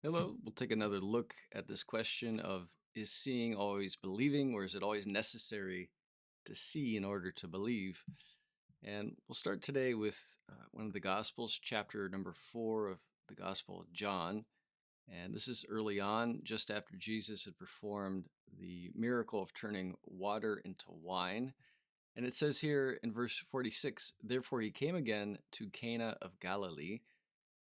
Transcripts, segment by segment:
Hello, we'll take another look at this question of is seeing always believing, or is it always necessary to see in order to believe? And we'll start today with one of the Gospels, chapter number 4 of the Gospel of John. And this is early on, just after Jesus had performed the miracle of turning water into wine. And it says here in verse 46, therefore he came again to Cana of Galilee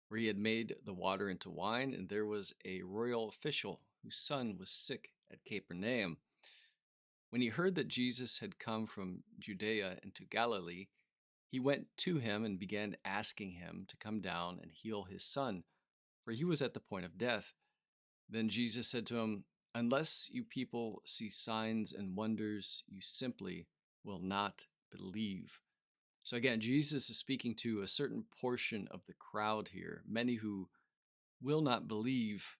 where he had made the water into wine, and there was a royal official whose son was sick at Capernaum. When he heard that Jesus had come from Judea into Galilee, he went to him and began asking him to come down and heal his son, for he was at the point of death. Then Jesus said to him, unless you people see signs and wonders, you simply will not believe. So again, Jesus is speaking to a certain portion of the crowd here, many who will not believe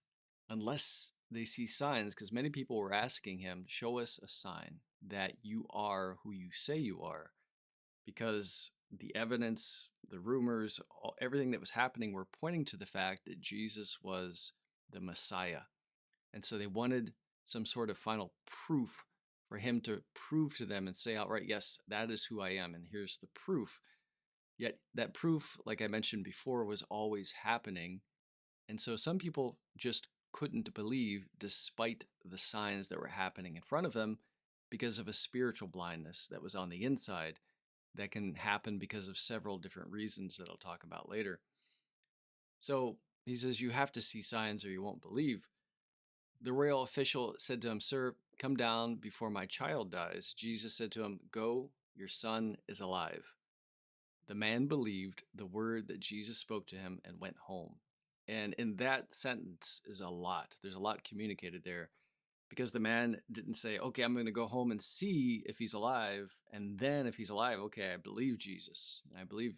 unless they see signs, because many people were asking him, show us a sign that you are who you say you are, because the evidence, the rumors, everything that was happening were pointing to the fact that Jesus was the Messiah. And so they wanted some sort of final proof for him to prove to them and say outright, yes, that is who I am, and here's the proof. Yet that proof, like I mentioned before, was always happening, and so some people just couldn't believe despite the signs that were happening in front of them because of a spiritual blindness that was on the inside that can happen because of several different reasons that I'll talk about later. So he says, you have to see signs or you won't believe. The royal official said to him, sir, come down before my child dies. Jesus said to him, go, your son is alive. The man believed the word that Jesus spoke to him and went home. And in that sentence is a lot. There's a lot communicated there because the man didn't say, okay, I'm going to go home and see if he's alive. And then if he's alive, okay, I believe Jesus. And I believe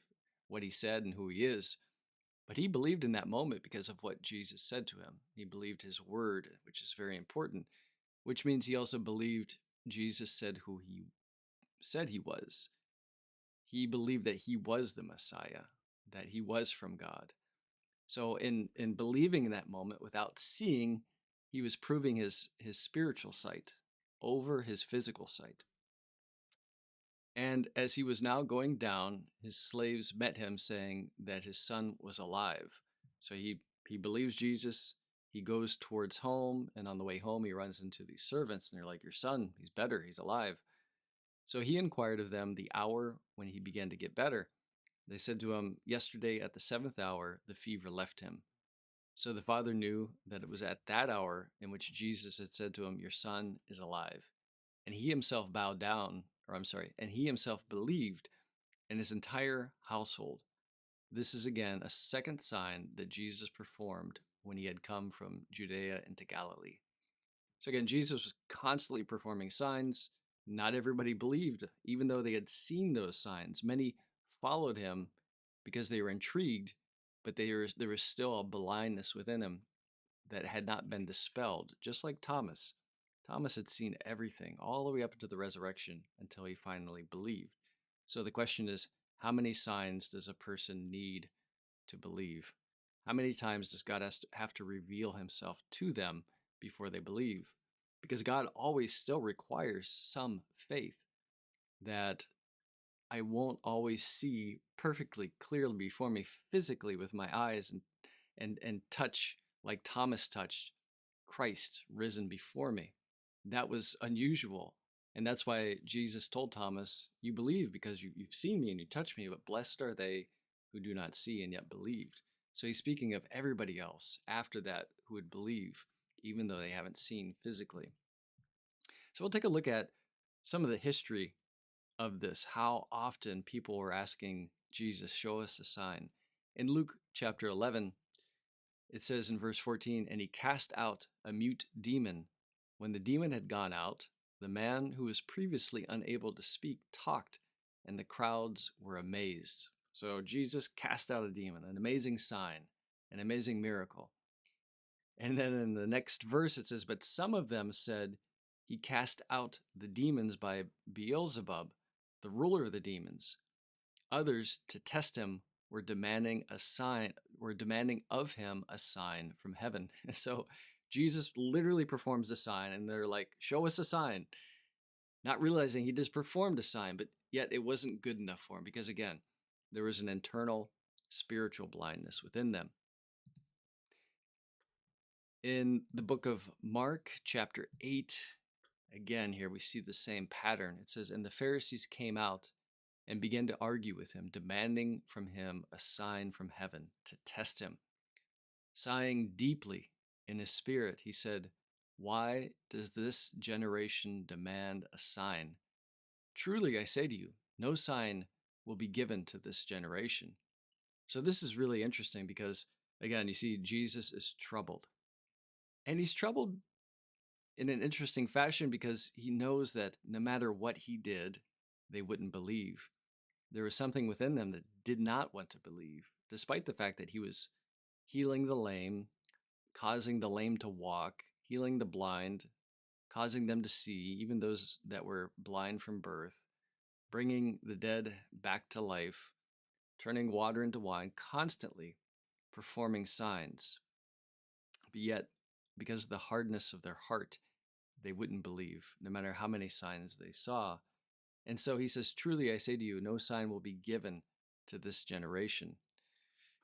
what he said and who he is. But he believed in that moment because of what Jesus said to him. He believed his word, which is very important, which means he also believed Jesus said who he said he was. He believed that he was the Messiah, that he was from God. So in believing in that moment without seeing, he was proving his spiritual sight over his physical sight. And as he was now going down, his slaves met him saying that his son was alive. So he believes Jesus. He goes towards home, and on the way home he runs into these servants and they're like, your son, he's better, he's alive. So he inquired of them the hour when he began to get better. They said to him, yesterday at the seventh hour, the fever left him. So the father knew that it was at that hour in which Jesus had said to him, your son is alive. And he himself bowed down, or I'm sorry, and he himself believed, and his entire household. This is again a second sign that Jesus performed when he had come from Judea into Galilee. So again, Jesus was constantly performing signs. Not everybody believed, even though they had seen those signs. Many followed him because they were intrigued, but there was still a blindness within him that had not been dispelled, just like Thomas. Thomas had seen everything all the way up to the resurrection until he finally believed. So the question is, how many signs does a person need to believe? How many times does God have to reveal himself to them before they believe? Because God always still requires some faith that I won't always see perfectly clearly before me physically with my eyes and touch like Thomas touched Christ risen before me. That was unusual. And that's why Jesus told Thomas, you believe because you've seen me and you touched me, but blessed are they who do not see and yet believed. So he's speaking of everybody else after that who would believe, even though they haven't seen physically. So we'll take a look at some of the history of this, how often people were asking Jesus, show us a sign. In Luke chapter 11, it says in verse 14, and he cast out a mute demon. When the demon had gone out, the man who was previously unable to speak talked, and the crowds were amazed. So Jesus cast out a demon, an amazing sign, an amazing miracle. And then in the next verse it says, but some of them said, he cast out the demons by Beelzebub, the ruler of the demons. Others, to test him, were demanding a sign, were demanding of him a sign from heaven. So Jesus literally performs a sign, and they're like, "Show us a sign," not realizing he just performed a sign, but yet it wasn't good enough for him because, again, there was an internal spiritual blindness within them. In the book of Mark, chapter 8, again, here we see the same pattern. It says, "And the Pharisees came out and began to argue with him, demanding from him a sign from heaven to test him. Sighing deeply in his spirit, he said, 'Why does this generation demand a sign? Truly, I say to you, no sign will be given to this generation.'" So this is really interesting because, again, you see Jesus is troubled. And he's troubled in an interesting fashion because he knows that no matter what he did, they wouldn't believe. There was something within them that did not want to believe, despite the fact that he was healing the lame, causing the lame to walk, healing the blind, causing them to see, even those that were blind from birth, bringing the dead back to life, turning water into wine, constantly performing signs. But yet, because of the hardness of their heart, they wouldn't believe, no matter how many signs they saw. And so he says, "Truly I say to you, no sign will be given to this generation."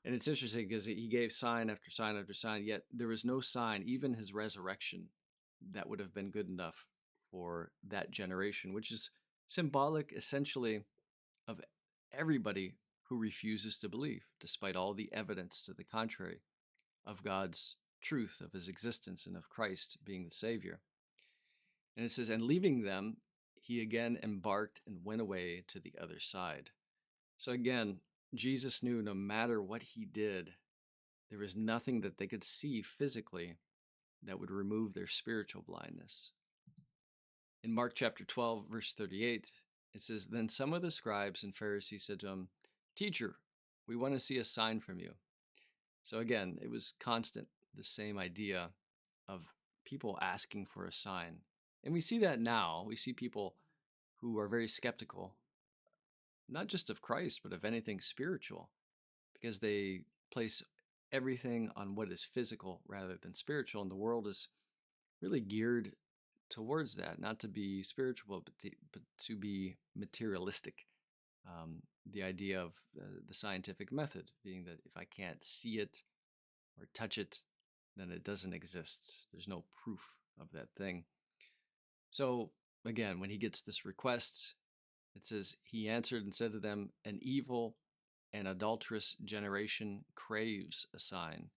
And it's interesting because he gave sign after sign after sign, yet there was no sign, even his resurrection, that would have been good enough for that generation, which is symbolic essentially of everybody who refuses to believe, despite all the evidence to the contrary of God's truth, of his existence, and of Christ being the Savior. And it says, "And leaving them, he again embarked and went away to the other side." So again, Jesus knew no matter what he did, there was nothing that they could see physically that would remove their spiritual blindness. In Mark chapter 12, verse 38, it says, "Then some of the scribes and Pharisees said to him, 'Teacher, we want to see a sign from you.'" So again, it was constant, the same idea of people asking for a sign. And we see that now. We see people who are very skeptical, not just of Christ, but of anything spiritual, because they place everything on what is physical rather than spiritual. And the world is really geared towards that, not to be spiritual, but to be materialistic. The idea of the scientific method being that if I can't see it or touch it, then it doesn't exist. There's no proof of that thing. So again, when he gets this request, it says, "He answered and said to them, 'An evil and adulterous generation craves a sign,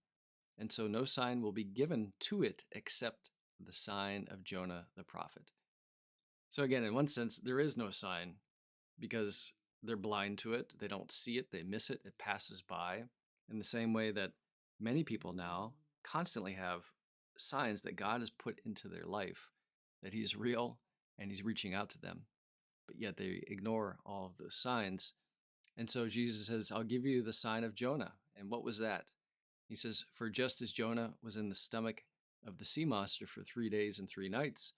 and so no sign will be given to it except the sign of Jonah the prophet.'" So again, in one sense, there is no sign because they're blind to it. They don't see it, they miss it, it passes by. In the same way that many people now constantly have signs that God has put into their life, that He is real and He's reaching out to them, but yet they ignore all of those signs. And so Jesus says, "I'll give you the sign of Jonah." And what was that? He says, "For just as Jonah was in the stomach of the sea monster for 3 days and 3 nights,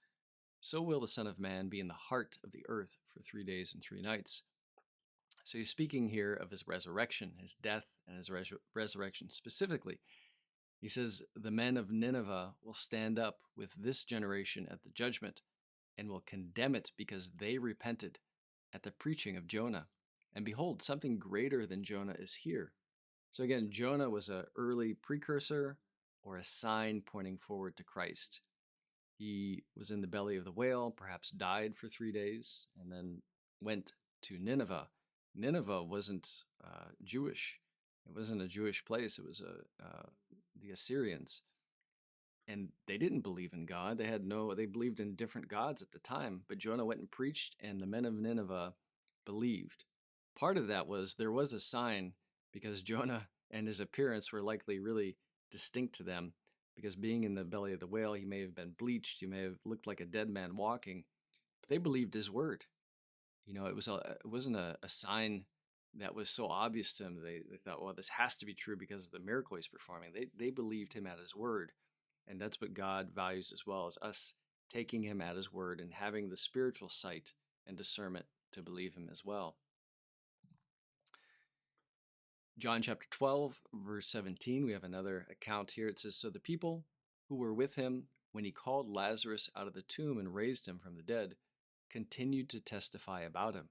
so will the Son of Man be in the heart of the earth for 3 days and 3 nights." So he's speaking here of his resurrection, his death, and his resurrection specifically. He says, "The men of Nineveh will stand up with this generation at the judgment and will condemn it because they repented at the preaching of Jonah. And behold, something greater than Jonah is here." So again, Jonah was an early precursor or a sign pointing forward to Christ. He was in the belly of the whale, perhaps died for 3 days, and then went to Nineveh. Nineveh wasn't Jewish. It wasn't a Jewish place. It was the Assyrians, and they didn't believe in God. They believed in different gods at the time. But Jonah went and preached, and the men of Nineveh believed. Part of that was there was a sign because Jonah and his appearance were likely really distinct to them. Because being in the belly of the whale, he may have been bleached. He may have looked like a dead man walking. But they believed his word. It wasn't a sign that was so obvious to them. They thought, well, this has to be true because of the miracle he's performing. They believed him at his word. And that's what God values as well, as us taking him at his word and having the spiritual sight and discernment to believe him as well. John chapter 12, verse 17, we have another account here. It says, "So the people who were with him when he called Lazarus out of the tomb and raised him from the dead continued to testify about him.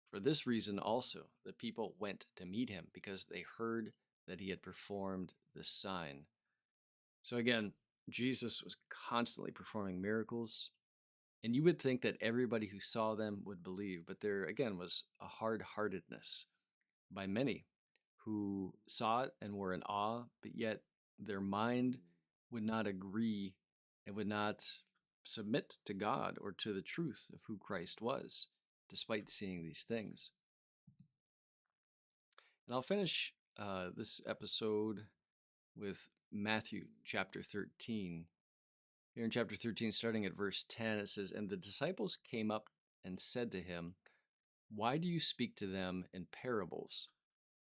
For this reason also, the people went to meet him because they heard that he had performed this sign." So again, Jesus was constantly performing miracles, and you would think that everybody who saw them would believe, but there again was a hard heartedness by many who saw it and were in awe, but yet their mind would not agree and would not submit to God or to the truth of who Christ was, despite seeing these things. And I'll finish this episode with Matthew chapter 13. Here in chapter 13, starting at verse 10, it says, "And the disciples came up and said to him, 'Why do you speak to them in parables?'"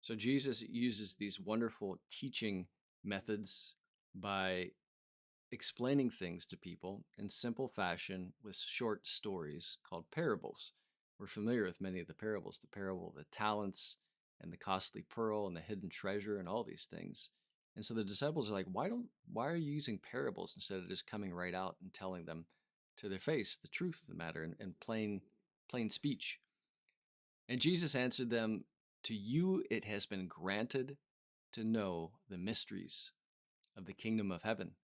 So Jesus uses these wonderful teaching methods by explaining things to people in simple fashion with short stories called parables. We're familiar with many of the parables, the parable of the talents and the costly pearl and the hidden treasure and all these things. And so the disciples are like, why are you using parables instead of just coming right out and telling them to their face the truth of the matter in plain speech? And Jesus answered them, "To you it has been granted to know the mysteries of the kingdom of heaven,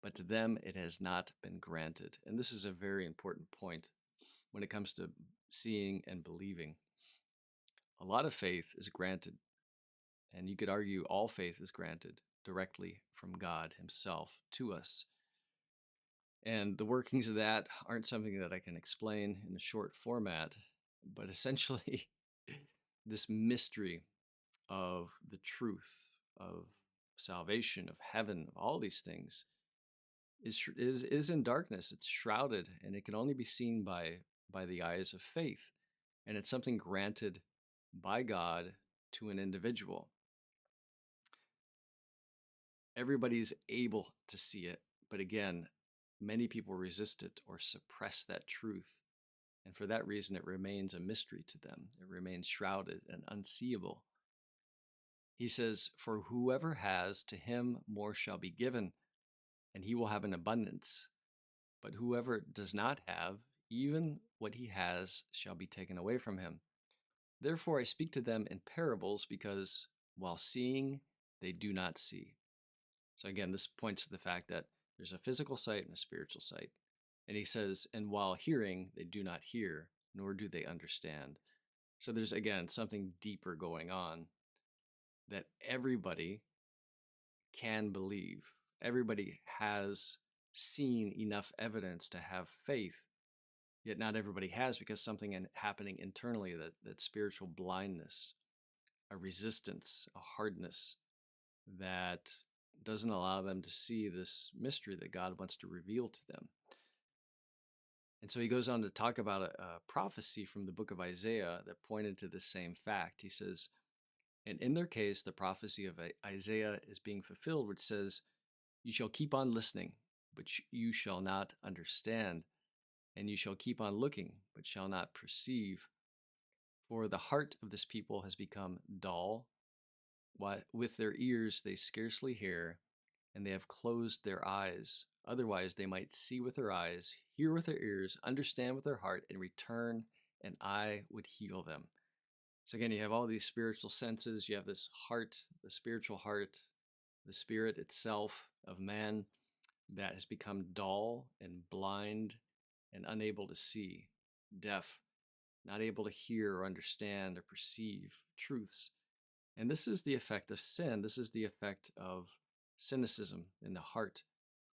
but to them it has not been granted." And this is a very important point when it comes to seeing and believing. A lot of faith is granted, and you could argue all faith is granted directly from God Himself to us. And the workings of that aren't something that I can explain in a short format, but essentially, this mystery of the truth of salvation, of heaven, of all these things is in darkness. It's shrouded, and it can only be seen by the eyes of faith, and it's something granted by God to an individual. Everybody is able to see it, but again, many people resist it or suppress that truth, and for that reason, it remains a mystery to them. It remains shrouded and unseeable. He says, "For whoever has, to him more shall be given, and he will have an abundance. But whoever does not have, even what he has shall be taken away from him. Therefore I speak to them in parables, because while seeing, they do not see." So again, this points to the fact that there's a physical sight and a spiritual sight. And he says, "And while hearing, they do not hear, nor do they understand." So there's, again, something deeper going on that everybody can believe. Everybody has seen enough evidence to have faith, yet not everybody has, because something happening internally, that spiritual blindness, a resistance, a hardness that doesn't allow them to see this mystery that God wants to reveal to them. And so he goes on to talk about a prophecy from the book of Isaiah that pointed to the same fact. He says, "And in their case, the prophecy of Isaiah is being fulfilled, which says, 'You shall keep on listening, but you shall not understand. And you shall keep on looking, but shall not perceive. For the heart of this people has become dull. With their ears they scarcely hear, and they have closed their eyes. Otherwise they might see with their eyes, hear with their ears, understand with their heart, and return, and I would heal them.'" So again, you have all these spiritual senses. You have this heart, the spiritual heart, the spirit itself of man that has become dull and blind and unable to see, deaf, not able to hear or understand or perceive truths. And this is the effect of sin. This is the effect of cynicism in the heart,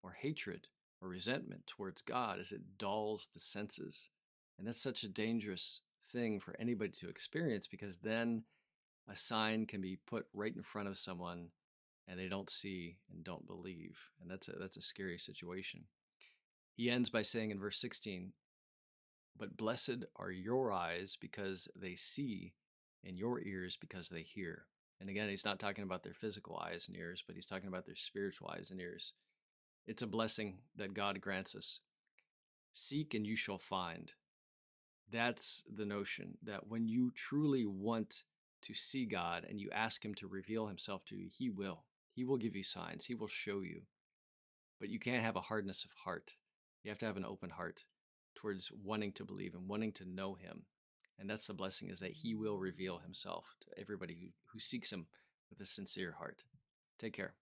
or hatred or resentment towards God, as it dulls the senses. And that's such a dangerous thing for anybody to experience, because then a sign can be put right in front of someone and they don't see and don't believe. And that's a scary situation. He ends by saying in verse 16, "But blessed are your eyes because they see, and your ears because they hear." And again, he's not talking about their physical eyes and ears, but he's talking about their spiritual eyes and ears. It's a blessing that God grants us. Seek and you shall find. That's the notion, that when you truly want to see God and you ask Him to reveal Himself to you, He will. He will give you signs, He will show you. But you can't have a hardness of heart. You have to have an open heart towards wanting to believe and wanting to know Him. And that's the blessing, is that He will reveal Himself to everybody who seeks Him with a sincere heart. Take care.